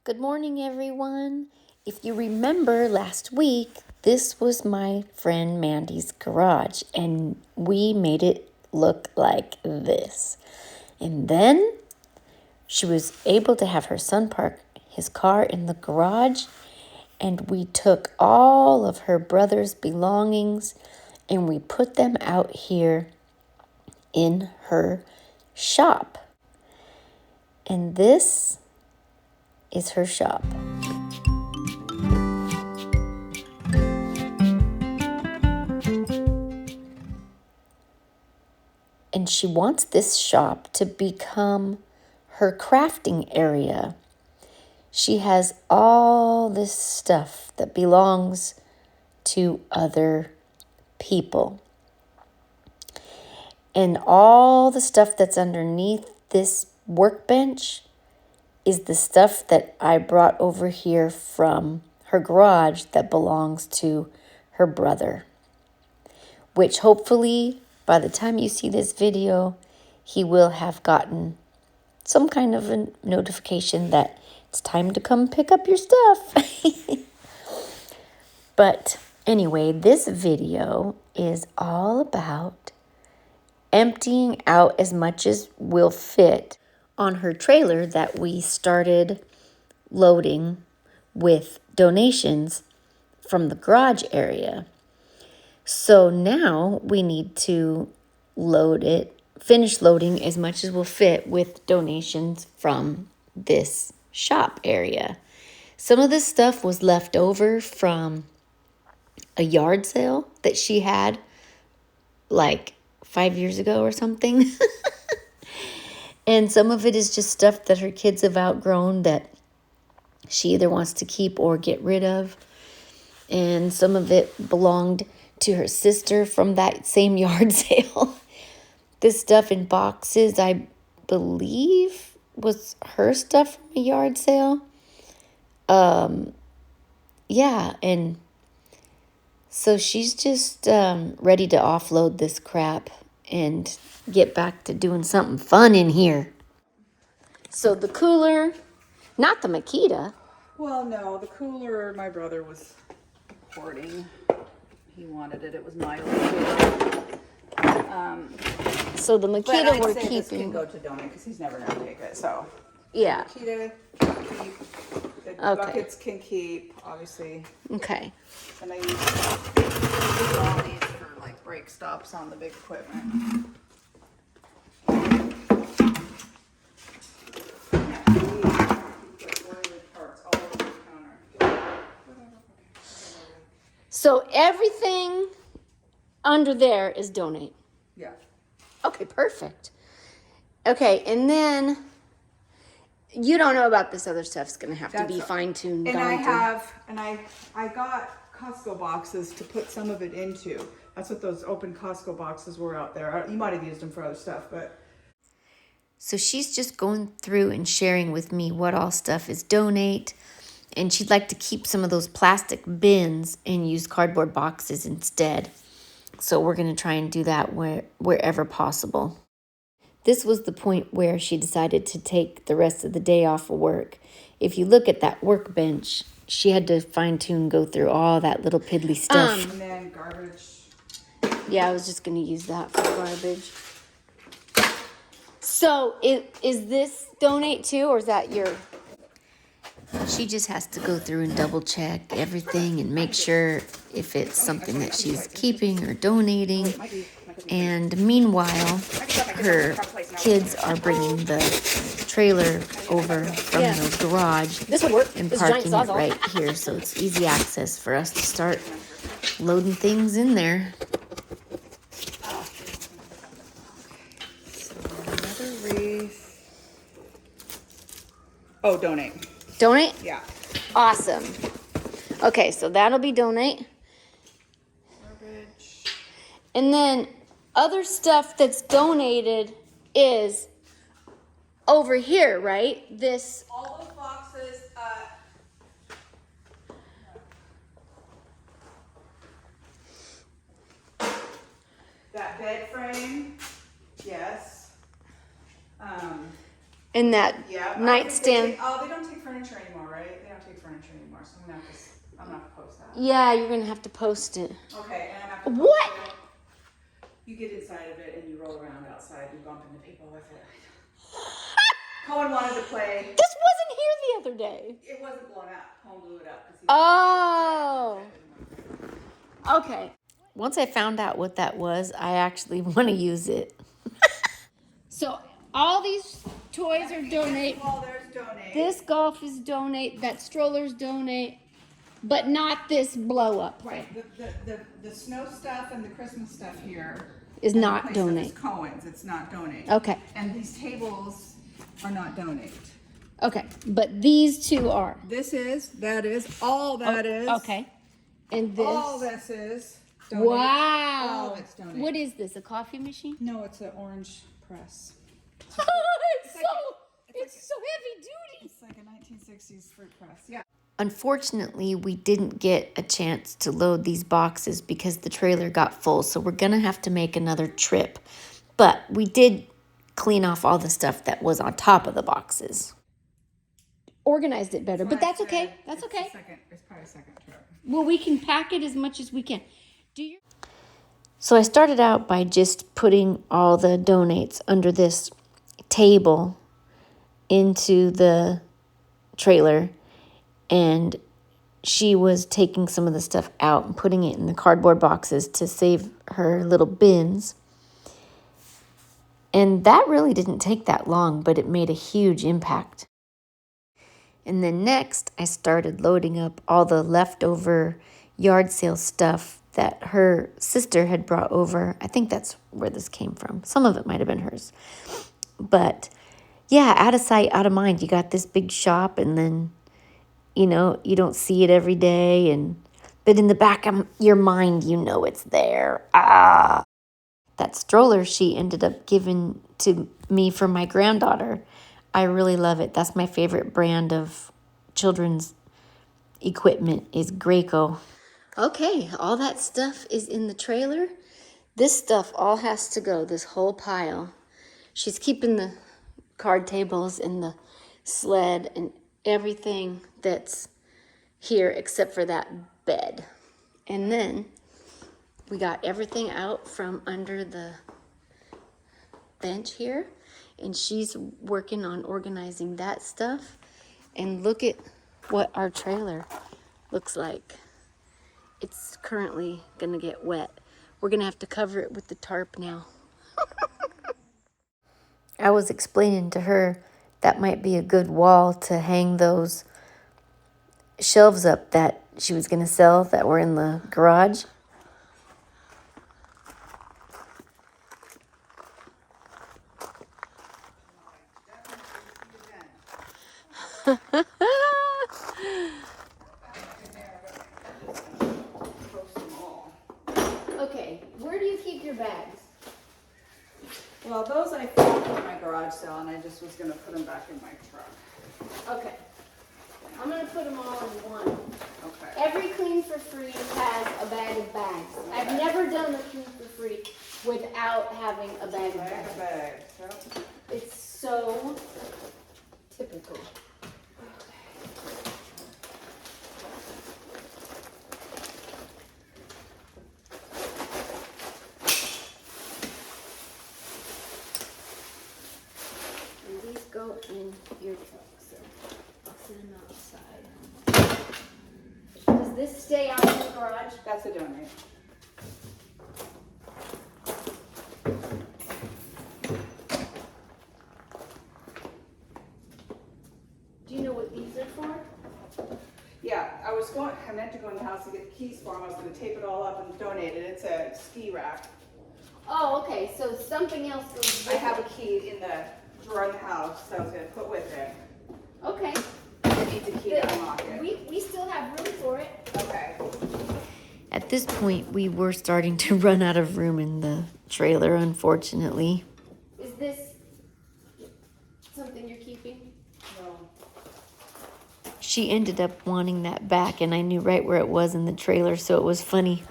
Good morning, everyone. If you remember last week, this was my friend Mandy's garage, and we made it look like this. And then she was able to have her son park his car in the garage, and we took all of her brother's belongings and we put them out here in her shop. And this is her shop. And she wants this shop to become her crafting area. She has all this stuff that belongs to other people. And all the stuff that's underneath this workbench is the stuff that I brought over here from her garage that belongs to her brother, which hopefully by the time you see this video, he will have gotten some kind of a notification that it's time to come pick up your stuff. But anyway, this video is all about emptying out as much as will fit on her trailer that we started loading with donations from the garage area. So now we need to finish loading as much as will fit with donations from this shop area. Some of this stuff was left over from a yard sale that she had like 5 years ago or something. And some of it is just stuff that her kids have outgrown that she either wants to keep or get rid of. And some of it belonged to her sister from that same yard sale. This stuff in boxes, I believe, was her stuff from a yard sale. Yeah, and so she's just ready to offload this crap and get back to doing something fun in here. So the cooler, not the Makita. Well, no, the cooler my brother was hoarding. He wanted it. It was my old cooler. So the Makita we're keeping. This can go to donate because he's never going to take it. So yeah. Makita can keep. The buckets can keep, obviously. Okay. And I use all these for like brake stops on the big equipment. So everything under there is donate. Yeah. Okay, perfect. Okay, and then you don't know about this other stuff. It's going to have to be fine-tuned. And I got Costco boxes to put some of it into. That's what those open Costco boxes were out there. You might have used them for other stuff, but. So she's just going through and sharing with me what all stuff is donate. And she'd like to keep some of those plastic bins and use cardboard boxes instead. So we're going to try and do that wherever possible. This was the point where she decided to take the rest of the day off of work. If you look at that workbench, she had to fine-tune, go through all that little piddly stuff. And then garbage. Yeah, I was just going to use that for garbage. So is this donate too, or is that your... She just has to go through and double check everything and make sure if it's something that she's keeping or donating. And meanwhile, her kids are bringing the trailer over from the garage and parking it right here. So it's easy access for us to start loading things in there. Another wreath. Oh, donate. Donate? Yeah. Awesome. Okay, so that'll be donate. Garbage. And then other stuff that's donated is over here, right? This. All those boxes. That bed frame. Yes. And that Yeah. nightstand. They don't take furniture anymore, right? They don't take furniture anymore, so I'm gonna have to post that. Yeah, you're gonna have to post it. Okay, and I'm gonna have to post What? it. You get inside of it and you roll around outside. You bump into people with it. Cohen wanted to play. This wasn't here the other day. It wasn't blown up. Cohen blew it up. Oh. Okay. Once I found out what that was, I actually want to use it. So all these toys are donate. Well, there's donate. This golf is donate. That stroller's donate. But not this blow up. Right. The snow stuff and the Christmas stuff here Is not donate. It's Cohen's. It's not donate. Okay. And these tables are not donate. Okay. But these two are. This is, that is, all that is. Okay. And this. All this is donate. Wow. All of it's donate. What is this? A coffee machine? No, it's an orange press. It's so heavy duty. It's like a 1960s fruit press. Yeah. Unfortunately, we didn't get a chance to load these boxes because the trailer got full, so we're going to have to make another trip. But we did clean off all the stuff that was on top of the boxes. Organized it better, but that's okay. That's okay. It's probably a second trip. Well, we can pack it as much as we can. So I started out by just putting all the donates under this table into the trailer, and she was taking some of the stuff out and putting it in the cardboard boxes to save her little bins. And that really didn't take that long, but it made a huge impact. And then next, I started loading up all the leftover yard sale stuff that her sister had brought over. I think that's where this came from. Some of it might have been hers. But yeah, out of sight, out of mind. You got this big shop, and then, you know, you don't see it every day. But in the back of your mind, you know it's there. That stroller she ended up giving to me for my granddaughter. I really love it. That's my favorite brand of children's equipment is Graco. Okay, all that stuff is in the trailer. This stuff all has to go, this whole pile. She's keeping the card tables and the sled and everything that's here except for that bed. And then we got everything out from under the bench here, and she's working on organizing that stuff. And look at what our trailer looks like. It's currently gonna get wet. We're gonna have to cover it with the tarp now. I was explaining to her that might be a good wall to hang those shelves up that she was gonna sell that were in the garage. Okay, where do you keep your bags? Well, those I found in my garage sale, and I just was going to put them back in my truck. Okay, I'm gonna put them all in one. Okay. Every Clean for Free has a bag of bags. I've never done a Clean for Free without having a bag of bags. Bag. Yep. It's so typical. And these go in your truck, so I'll send them outside. Does this stay out in the garage? That's a donate. Do you know what these are for? Yeah, I meant to go in the house to get the keys for them. I was going to tape it all up and donate it. It's a ski rack. Oh, okay, so something else goes with I have a key in the drawer in the house that I was going to put with it. Okay. It needs a key to unlock it. We still have room for it. Okay. At this point, we were starting to run out of room in the trailer, unfortunately. Is this something you're keeping? No. She ended up wanting that back, and I knew right where it was in the trailer, so it was funny.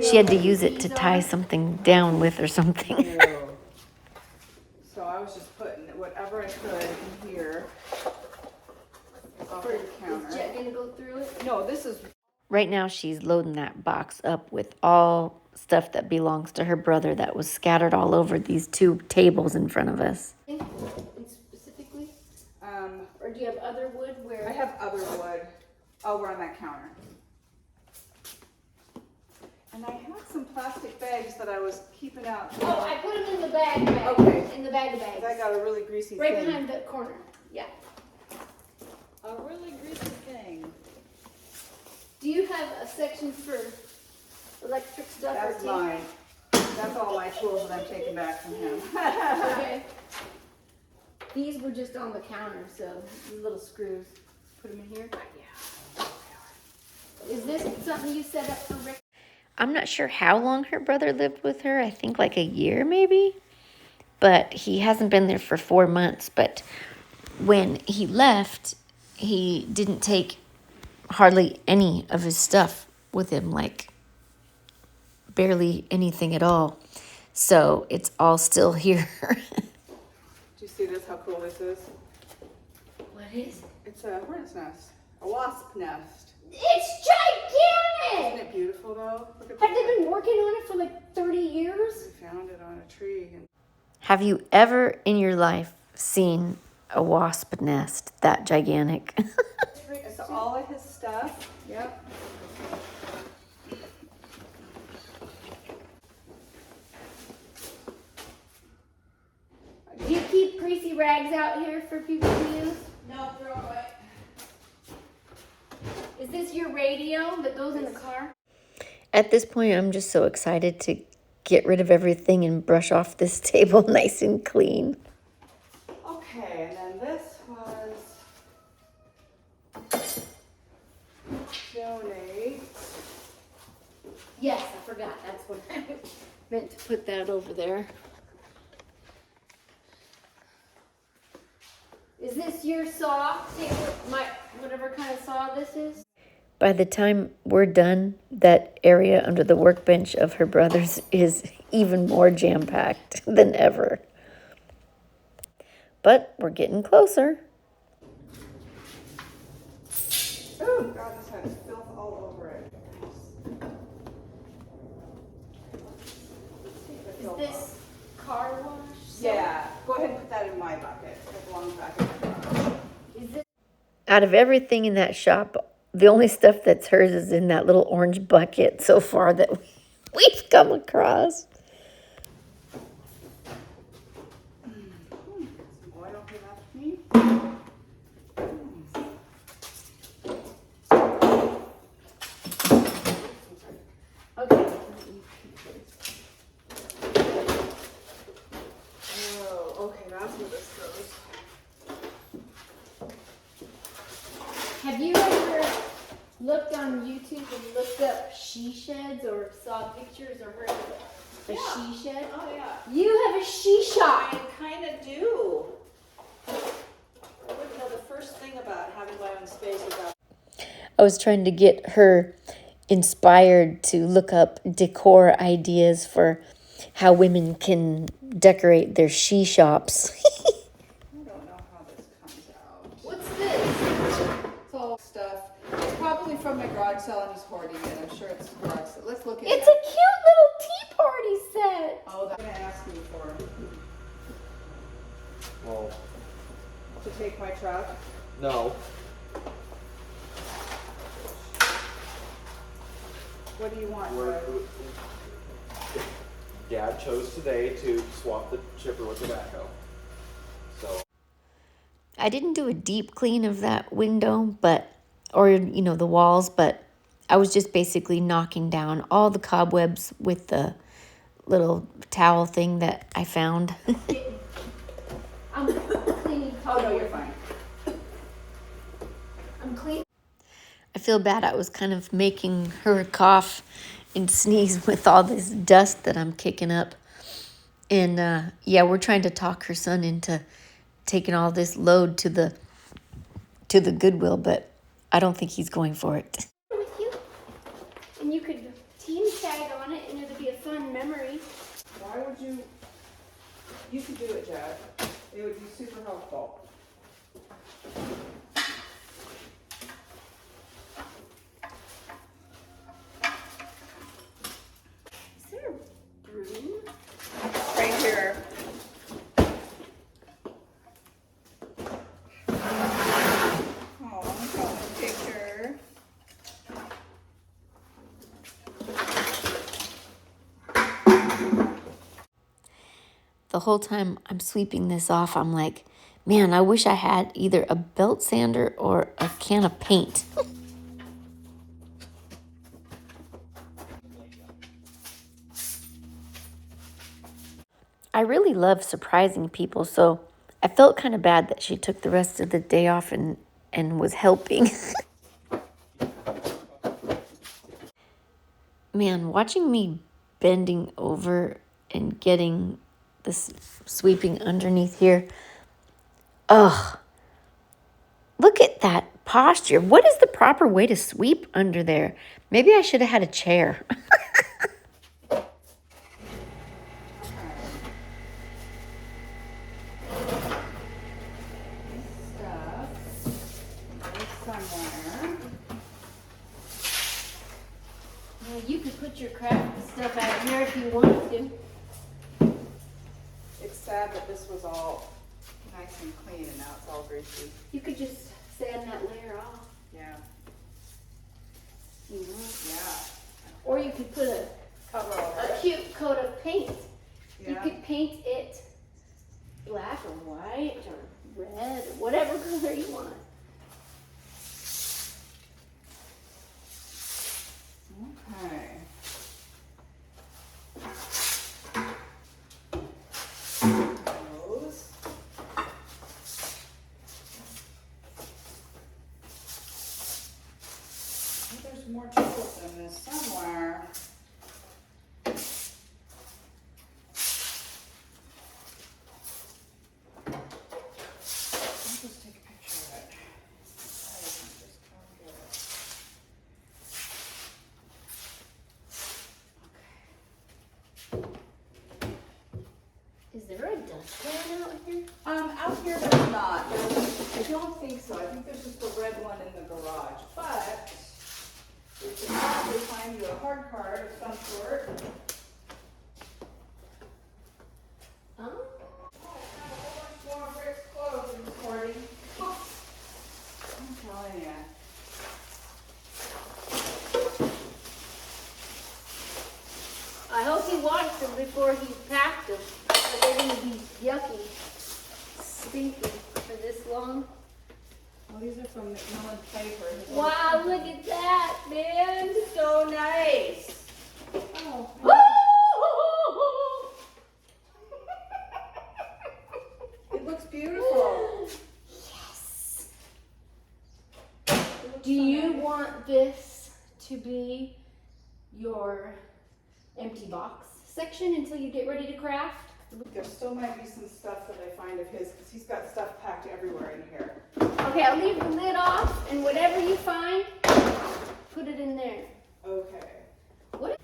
She had to use it to tie something down with or something. So I was just putting whatever I could in here for the counter. No, this is... Right now, she's loading that box up with all stuff that belongs to her brother that was scattered all over these two tables in front of us. Specifically? Or do you have other wood where? I have other wood over on that counter. And I had some plastic bags that I was keeping out. Oh, I put them in the bag. Okay. In the bag of bags. I got a really greasy right thing. behind the corner. Yeah. A really greasy thing. Do you have a section for electric stuff? That's or mine. That's all my tools that I'm taking back from him. Okay. These were just on the counter, so the little screws. Put them in here. Yeah. Is this something you set up for Rick? I'm not sure how long her brother lived with her. I think like a year maybe. But he hasn't been there for 4 months. But when he left, he didn't take hardly any of his stuff with him, like barely anything at all. So it's all still here. Do you see this? How cool this is? What is? It's a hornet's nest. A wasp nest. It's gigantic! Isn't it beautiful though? Look at Have they been working on it for like 30 years? We found it on a tree. And Have you ever in your life seen a wasp nest that gigantic? it's all of his stuff. Yep. Do you keep greasy rags out here for people to use? No, throw it away. Is this your radio that goes in the car? At this point, I'm just so excited to get rid of everything and brush off this table nice and clean. Okay, and then this was donate. Yes, I forgot. That's what I meant to put that over there. Is this your saw? Whatever kind of saw this is? By the time we're done, that area under the workbench of her brother's is even more jam-packed than ever. But we're getting closer. Oh, God, this has filth all over it. Is this car wash? Yeah, go ahead and put that in my bucket. It belongs back in my bucket. Is this? Out of everything in that shop, the only stuff that's hers is in that little orange bucket so far that we've come across. Some oil for that for me. Okay. Oh, okay, that's where this goes. Have you ever looked on YouTube and looked up she sheds or saw pictures or heard of a she shed? Oh, yeah. You have a she shop. I kind of do. I wouldn't know the first thing about having my own space without. I was trying to get her inspired to look up decor ideas for how women can decorate their she shops. I don't know how this comes out. What's this? It's all stuff. It's probably from my garage sale and he's hoarding it. I'm sure it's garage sale. Let's look at It's it. a cute little tea party set. Oh, that's gonna ask me for Well, to take my truck. no. What do you want? We're, Bud? Dad chose today to swap the chipper with the backhoe. So, I didn't do a deep clean of that window, or the walls, but I was just basically knocking down all the cobwebs with the little towel thing that I found. I'm cleaning. Oh no, you're fine. I'm cleaning. I feel bad. I was kind of making her cough and sneeze with all this dust that I'm kicking up. And yeah, we're trying to talk her son into taking all this load to the Goodwill, but I don't think he's going for it. With you, and you could team tag on it, and it'd be a fun memory. Why would you? You could do it, Jack. It would be super helpful. the whole time I'm sweeping this off, I'm like, man, I wish I had either a belt sander or a can of paint. I really love surprising people, so I felt kind of bad that she took the rest of the day off and was helping. Man, watching me bending over and getting this sweeping underneath here, ugh, look at that posture. What is the proper way to sweep under there? Maybe I should have had a chair. Somewhere. Well, you could put your craft stuff out here if you wanted to. It's sad that this was all nice and clean and now it's all greasy. You could just sand that layer off. Yeah. You know? Yeah. Or you could put Cover over a it. cute coat of paint. Yeah. You could paint it black or white or red or whatever color you want. Okay. Those. I think there's more tools in this somewhere. I'll just take a picture of it. I can just come get it. Is there a dustpan out here? Out here there's not. I don't think so. I think there's just a red one in the garage. But we can probably find you a hard card of some sort. Oh. More Rick's clothes this morning. I'm telling you. I hope he washed them before he packed them. Or they're gonna be yucky, stinky for this long. Well, these are from Macmillan Paper. Wow, look at that, man. So nice. Oh. It looks beautiful. Yes. It looks Do so you nice. want this to be your empty box section until you get ready to craft? There still might be some stuff that I find of his because he's got stuff packed everywhere in here. Okay, I'll leave the lid off, and whatever you find, put it in there. Okay. What?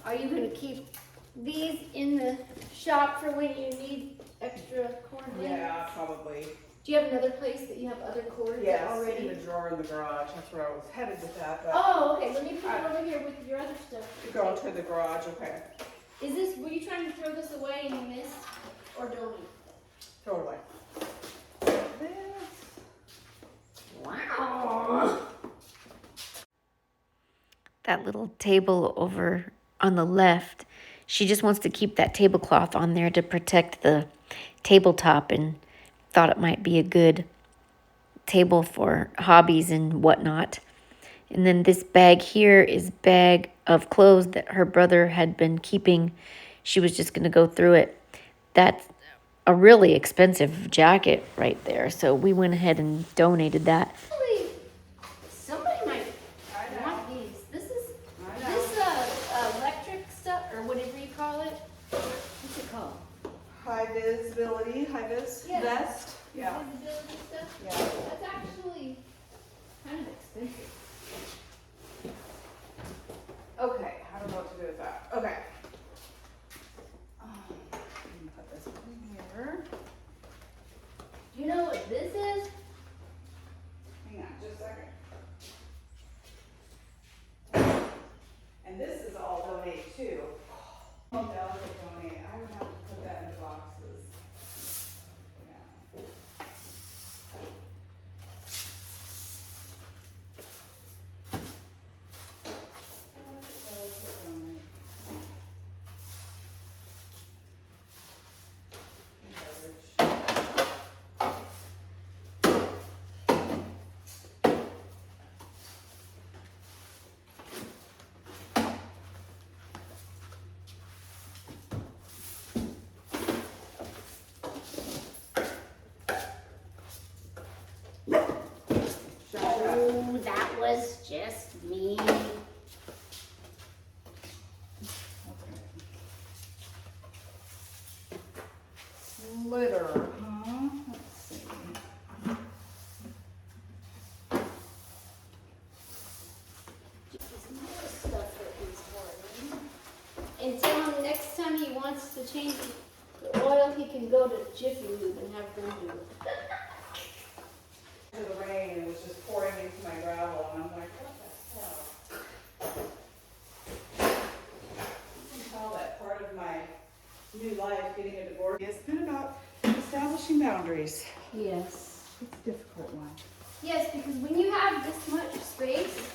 Are you gonna keep these in the shop for when you need extra cord length? Yeah, probably. Do you have another place that you have other cords Yes, already? in the drawer in the garage. That's where I was headed with that. But Oh, okay. Let me put it over here with your other stuff. go to the garage. Okay. Is this? Were you trying to throw this away and you missed, or donate? Throw it away. This. Wow. That little table over on the left, she just wants to keep that tablecloth on there to protect the tabletop and thought it might be a good table for hobbies and whatnot. And then this bag here is a bag of clothes that her brother had been keeping. She was just going to go through it. That's a really expensive jacket right there. So we went ahead and donated that. Actually, somebody might want these. This is this electric stuff or whatever you call it. What's it called? High visibility, high vis Yeah. vest. Yeah. Visibility stuff. Yeah. That's actually kind of expensive. Okay. I don't know what to do with that. Okay. Let me put this one in here. Do you know what this is? Hang on just a second. was just me. Litter, huh? Let's see. Just more stuff that he's hoarding. And tell him next time he wants to change the oil, he can go to Jiffy Lube and have them do it. The rain and it was just pouring into my gravel, and I'm like, what the hell? You can tell that part of my new life, getting a divorce, has been about establishing boundaries. Yes. It's a difficult one. Yes, because when you have this much space,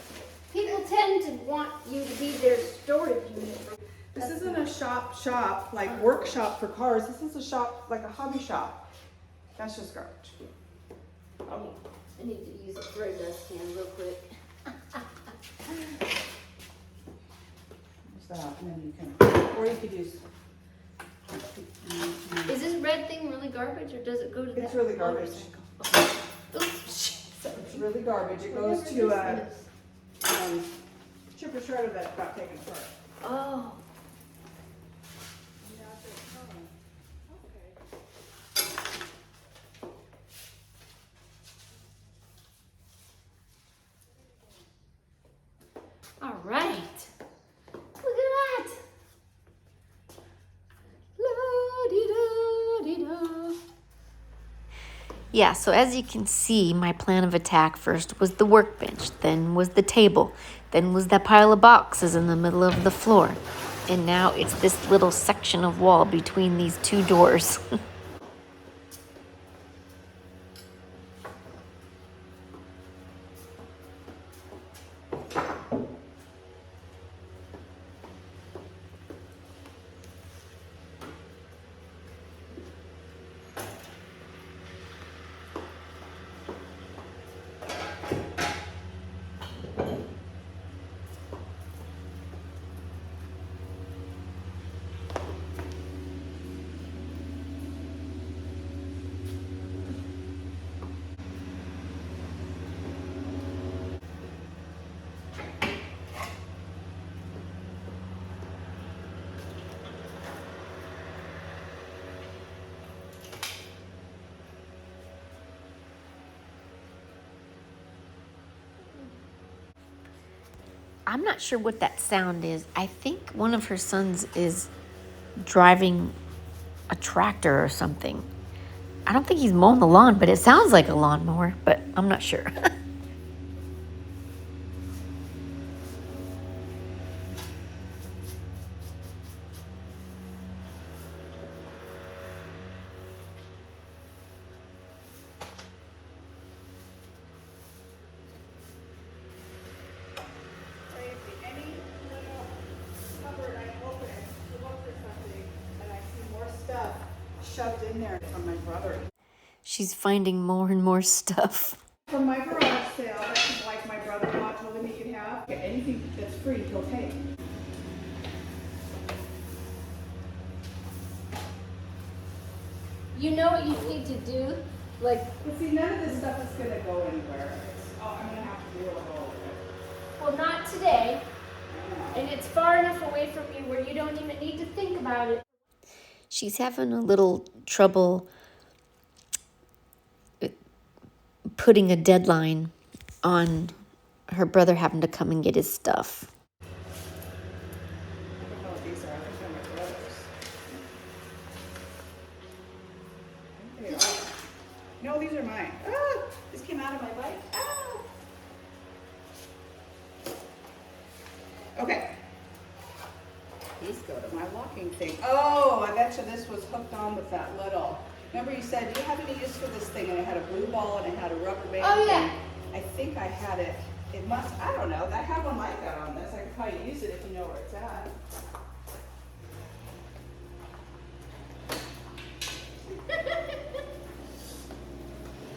people tend to want you to be their storage unit. This isn't a shop, like workshop for cars. This is a shop, like a hobby shop. That's just garbage. Oh, I need to use a spray dustpan real quick. Use that, and then you can, or you could use. Is this red thing really garbage, or does it go to that? It's really garbage. motorcycle? Oops, sorry. It's really garbage. It goes to a chipper shredder that got taken apart. Oh. All right. Look at that. La-di-da-di-da. Yeah, so as you can see, my plan of attack first was the workbench, then was the table, then was that pile of boxes in the middle of the floor. And now it's this little section of wall between these two doors. I'm not sure what that sound is. I think one of her sons is driving a tractor or something. I don't think he's mowing the lawn, but it sounds like a lawnmower, but I'm not sure. Any little cupboard I open to look for something, and I see more stuff shoved in there from my brother. She's finding more and more stuff. From my garage sale, that's like my brother-in-law told him he could have. Anything that's free, he'll take. You know what you need to do? Like, But see, none of this stuff is gonna go anywhere. I'm gonna have to deal with all of it. well, not today. And it's far enough away from you where you don't even need to think about it. She's having a little trouble putting a deadline on her brother having to come and get his stuff. I don't know what these are. I think they're my brother's. I think they are. No, these are mine. Ah! This came out of my bike. Ah! Okay. These go to my locking thing. Oh, I bet you this was hooked on with that little. Remember you said, do you have any use for this thing? And it had a blue ball and it had a rubber band. Oh, yeah. thing. I think I had it. It must, I don't know. I have one like that on this. I could probably use it if you know where it's at.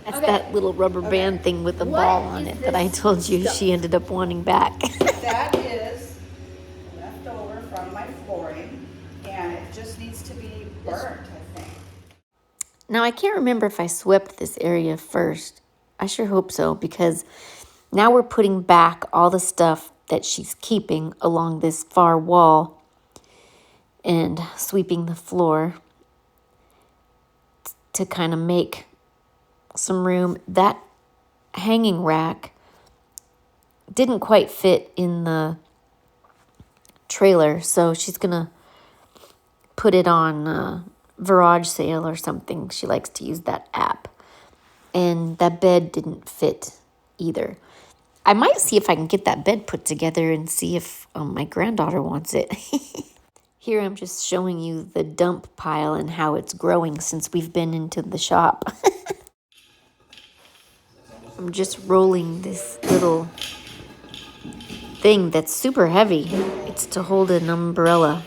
That's Okay. that little rubber band thing with the What ball on is it that I this told you stuff? she ended up wanting back. That is left over from my flooring, and it just needs to be burnt, I think. Now, I can't remember if I swept this area first. I sure hope so, because Now we're putting back all the stuff that she's keeping along this far wall and sweeping the floor to kind of make some room. That hanging rack didn't quite fit in the trailer, so she's gonna put it on garage sale or something. She likes to use that app. And that bed didn't fit either. I might see if I can get that bed put together and see if my granddaughter wants it. Here I'm just showing you the dump pile and how it's growing since we've been into the shop. I'm just rolling this little thing that's super heavy. It's to hold an umbrella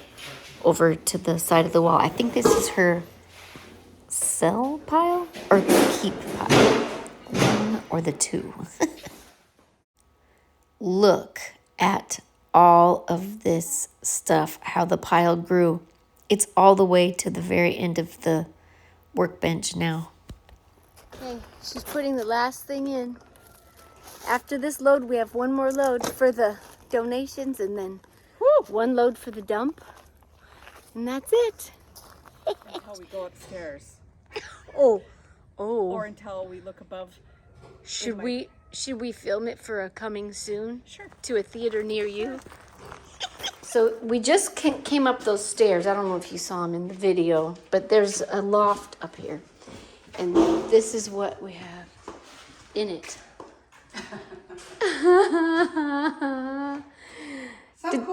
over to the side of the wall. I think this is her sell pile or keep pile. One or the two. Look at all of this stuff, how the pile grew. It's all the way to the very end of the workbench now. Okay, she's putting the last thing in. After this load, we have one more load for the donations and then one load for the dump. And that's it. Until we go upstairs. Oh. Or until we look above. Should we film it for a coming soon? Sure. To a theater near you? So we just came up those stairs. I don't know if you saw them in the video, but there's a loft up here. And this is what we have in it.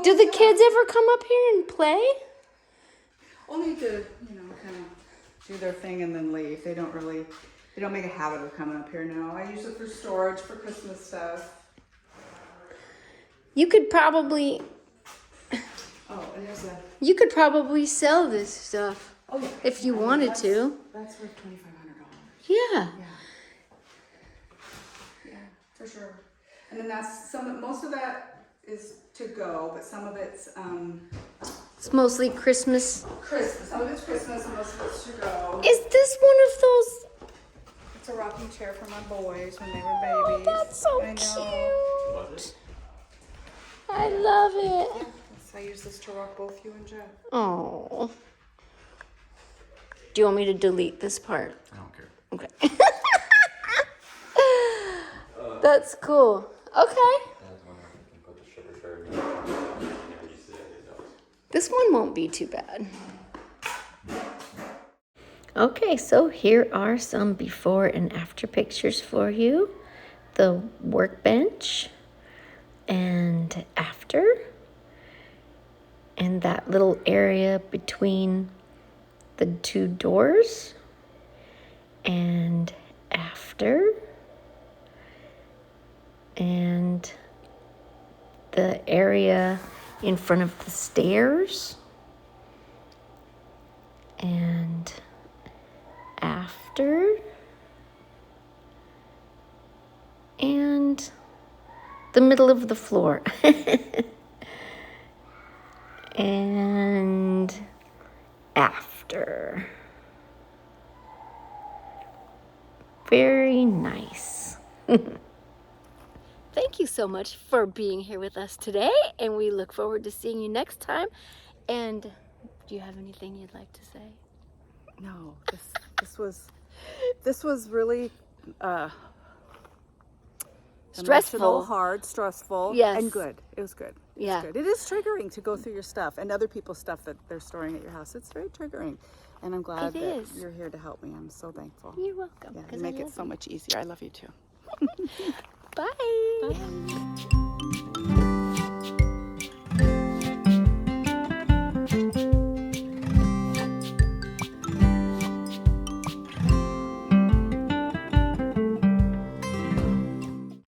Do the kids ever come up here and play? Only to, kind of do their thing and then leave. They don't make a habit of coming up here now. I use it for storage, for Christmas stuff. You could probably sell this stuff if you wanted to. That's worth $2,500. Yeah. Yeah, for sure. And then most of that is to go, but some of it's It's mostly Christmas. Some of it's Christmas and most of it's to go. Is this one of those? It's a rocking chair for my boys when they were babies. That's so I know. cute. I love it. I use this to rock both you and Jeff. Oh. Do you want me to delete this part? I don't care. Okay. That's cool. Okay. This one won't be too bad. Okay, so here are some before and after pictures for you. The workbench and after. And that little area between the two doors. And after. And the area in front of the stairs. And after. And the middle of the floor. And after. Very nice. Thank you so much for being here with us today, and we look forward to seeing you next time. And do you have anything you'd like to say? No, this was really Stressful. emotional, hard, stressful, Yes. and good. It was good. It Yeah. was good. It is triggering to go through your stuff and other people's stuff that they're storing at your house. It's very triggering, and I'm glad It that is. you're here to help me. I'm so thankful. You're welcome. Yeah, 'Cause you make I it love so you. much easier. I love you too. Bye. Bye.